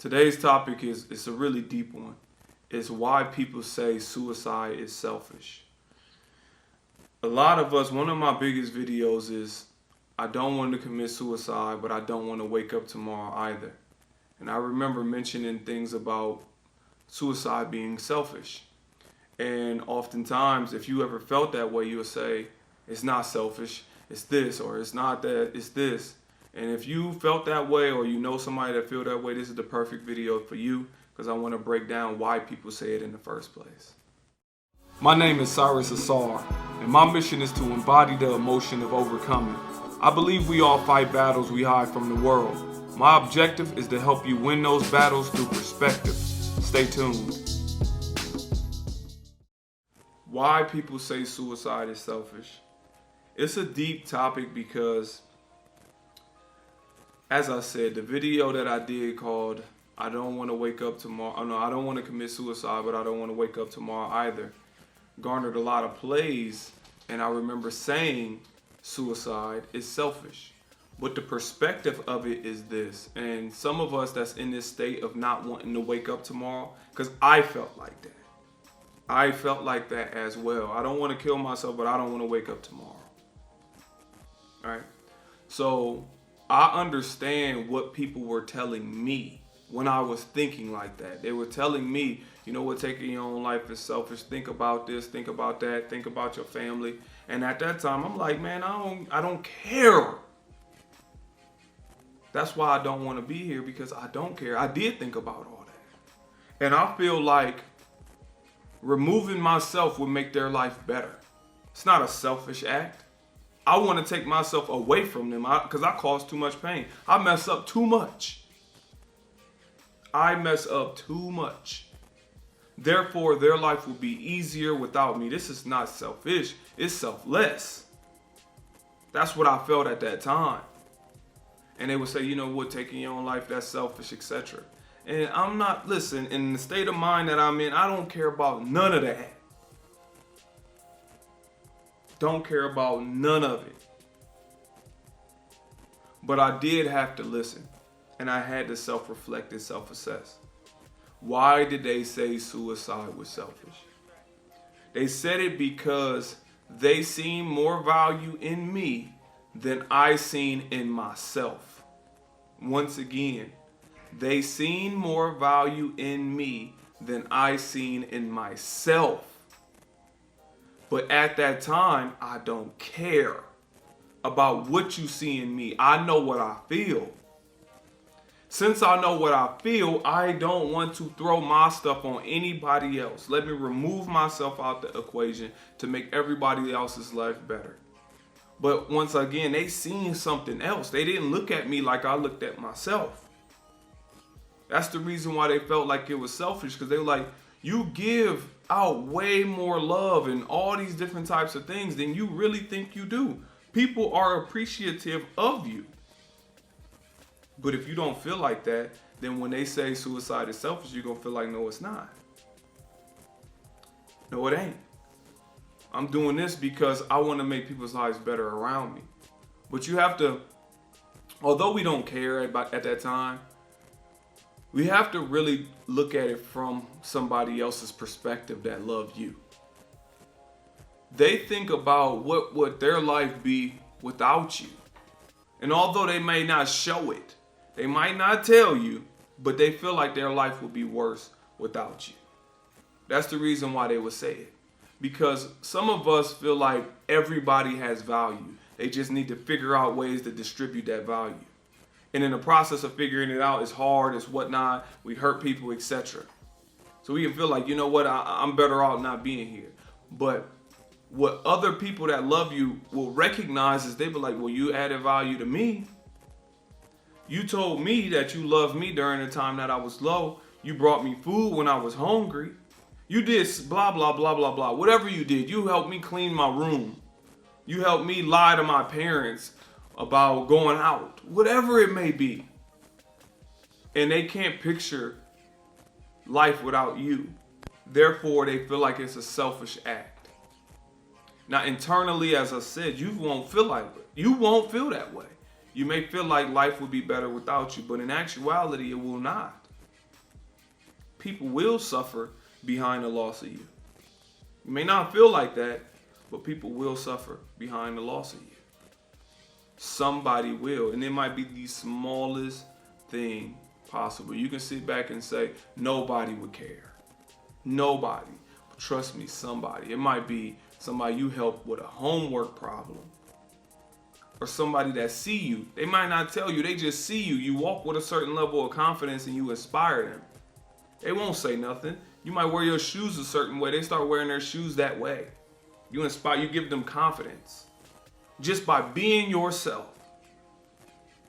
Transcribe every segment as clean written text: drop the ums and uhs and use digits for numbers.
Today's topic is a really deep one. It's why people say suicide is selfish. A lot of us, one of my biggest videos is I don't want to commit suicide, but I don't want to wake up tomorrow either. And I remember mentioning things about suicide being selfish. And oftentimes, if you ever felt that way, you'll say, it's not selfish, it's this, or it's not that, it's this. And if you felt that way, or you know somebody that feel that way, this is the perfect video for you, because I want to break down why people say it in the first place. My name is Cyrus and I'm, and my mission is to embody the emotion of overcoming. I believe we all fight battles we hide from the world. My objective is to help you win those battles through perspective. Stay tuned. Why people say suicide is selfish? It's a deep topic because, as I said, the video that I did called I don't want to wake up tomorrow. No, I don't want to commit suicide, but I don't want to wake up tomorrow either, garnered a lot of plays. And I remember saying suicide is selfish. But the perspective of it is this. And some of us that's in this state of not wanting to wake up tomorrow, because I felt like that. I felt like that as well. I don't want to kill myself, but I don't want to wake up tomorrow. All right. So I understand what people were telling me when I was thinking like that. They were telling me, you know what, taking your own life is selfish. Think about this, think about that, think about your family. And at that time, I'm like, man, I don't care. That's why I don't want to be here, because I don't care. I did think about all that. And I feel like removing myself would make their life better. It's not a selfish act. I want to take myself away from them because I cause too much pain. I mess up too much. I mess up too much. Therefore, their life will be easier without me. This is not selfish. It's selfless. That's what I felt at that time. And they would say, you know what, taking your own life, that's selfish, etc. And I'm not, listen, in the state of mind that I'm in, I don't care about none of that. Don't care about none of it. But I did have to listen. And I had to self-reflect and self-assess. Why did they say suicide was selfish? They said it because they seen more value in me than I seen in myself. Once again, they seen more value in me than I seen in myself. But at that time, I don't care about what you see in me. I know what I feel. Since I know what I feel, I don't want to throw my stuff on anybody else. Let me remove myself out the equation to make everybody else's life better. But once again, they seen something else. They didn't look at me like I looked at myself. That's the reason why they felt like it was selfish, because they were like, you give out way more love and all these different types of things than you really think you do. People are appreciative of you. But if you don't feel like that, then when they say suicide is selfish, you're going to feel like, no, it's not. No, it ain't. I'm doing this because I want to make people's lives better around me. But you have to, although we don't care at that time, we have to really look at it from somebody else's perspective that loved you. They think about what would their life be without you. And although they may not show it, they might not tell you, but they feel like their life would be worse without you. That's the reason why they would say it. Because some of us feel like everybody has value. They just need to figure out ways to distribute that value. And in the process of figuring it out, it's hard, it's whatnot, we hurt people, etc. So we can feel like, you know what, I'm better off not being here. But what other people that love you will recognize is they be like, well, you added value to me. You told me that you loved me during the time that I was low. You brought me food when I was hungry. You did blah, blah, blah, blah, blah. Whatever you did, you helped me clean my room. You helped me lie to my parents about going out. Whatever it may be. And they can't picture life without you. Therefore, they feel like it's a selfish act. Now, internally, as I said, you won't feel that way. You may feel like life would be better without you, but in actuality, it will not. people will suffer behind the loss of you. You may not feel like that, but people will suffer behind the loss of you. Somebody will, and it might be the smallest thing possible. You can sit back and say, nobody would care. Nobody. But trust me, somebody. It might be somebody you help with a homework problem. Or somebody that see you. They might not tell you, they just see you. You walk with a certain level of confidence and you inspire them. They won't say nothing. You might wear your shoes a certain way. They start wearing their shoes that way. You inspire, you give them confidence. Just by being yourself.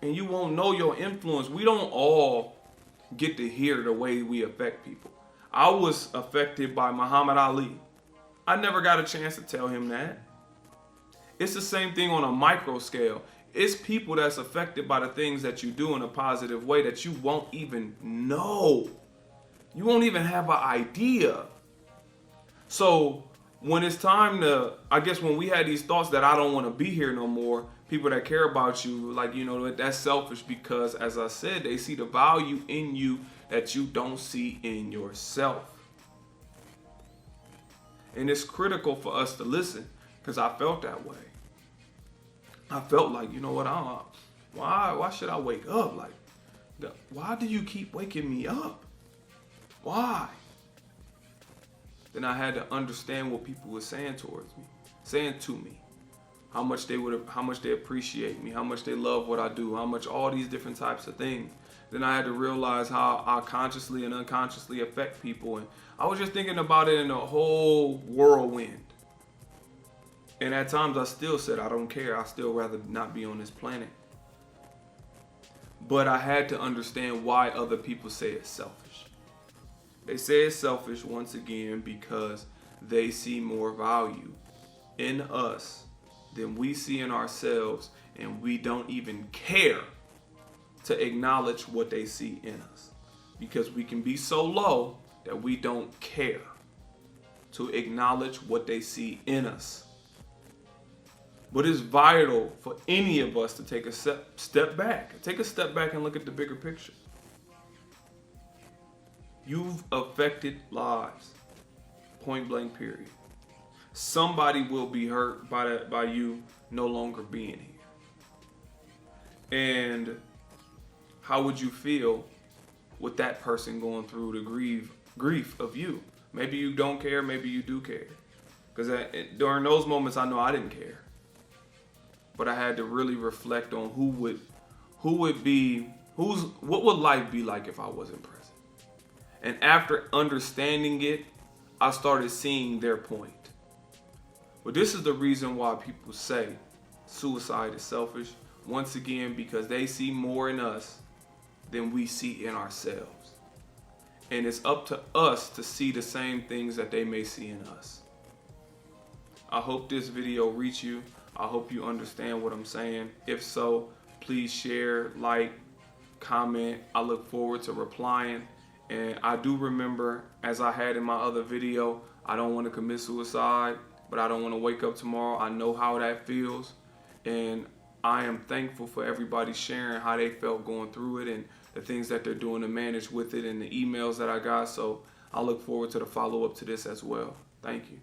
And you won't know your influence. We don't all get to hear the way we affect people. I was affected by Muhammad Ali. I never got a chance to tell him that. It's the same thing on a micro scale. It's people that's affected by the things that you do in a positive way that you won't even know. You won't even have an idea. So when it's time to, I guess when we had these thoughts that I don't want to be here no more, people that care about you, like, you know, that's selfish because, as I said, they see the value in you that you don't see in yourself. And it's critical for us to listen because I felt that way. I felt like, you know what, why should I wake up? Like, why do you keep waking me up? Why? Then I had to understand what people were saying towards me, saying to me, how much they appreciate me, how much they love what I do, how much all these different types of things. Then I had to realize how I consciously and unconsciously affect people. And I was just thinking about it in a whole whirlwind. And at times I still said, I don't care. I still rather not be on this planet. But I had to understand why other people say it's selfish. They say it's selfish once again because they see more value in us than we see in ourselves, and we don't even care to acknowledge what they see in us. Because we can be so low that we don't care to acknowledge what they see in us. But it's vital for any of us to take a step back. Take a step back and look at the bigger picture. You've affected lives. Point blank, period. Somebody will be hurt by you no longer being here. And how would you feel with that person going through the grief of you? Maybe you don't care, maybe you do care. Because during those moments, I know I didn't care. But I had to really reflect on what would life be like if I wasn't present? And after understanding it, I started seeing their point. But this is the reason why people say suicide is selfish. Once again, because they see more in us than we see in ourselves. And it's up to us to see the same things that they may see in us. I hope this video reached you. I hope you understand what I'm saying. If so, please share, like, comment. I look forward to replying. And I do remember, as I had in my other video, I don't want to commit suicide, but I don't want to wake up tomorrow. I know how that feels. And I am thankful for everybody sharing how they felt going through it and the things that they're doing to manage with it and the emails that I got. So I look forward to the follow-up to this as well. Thank you.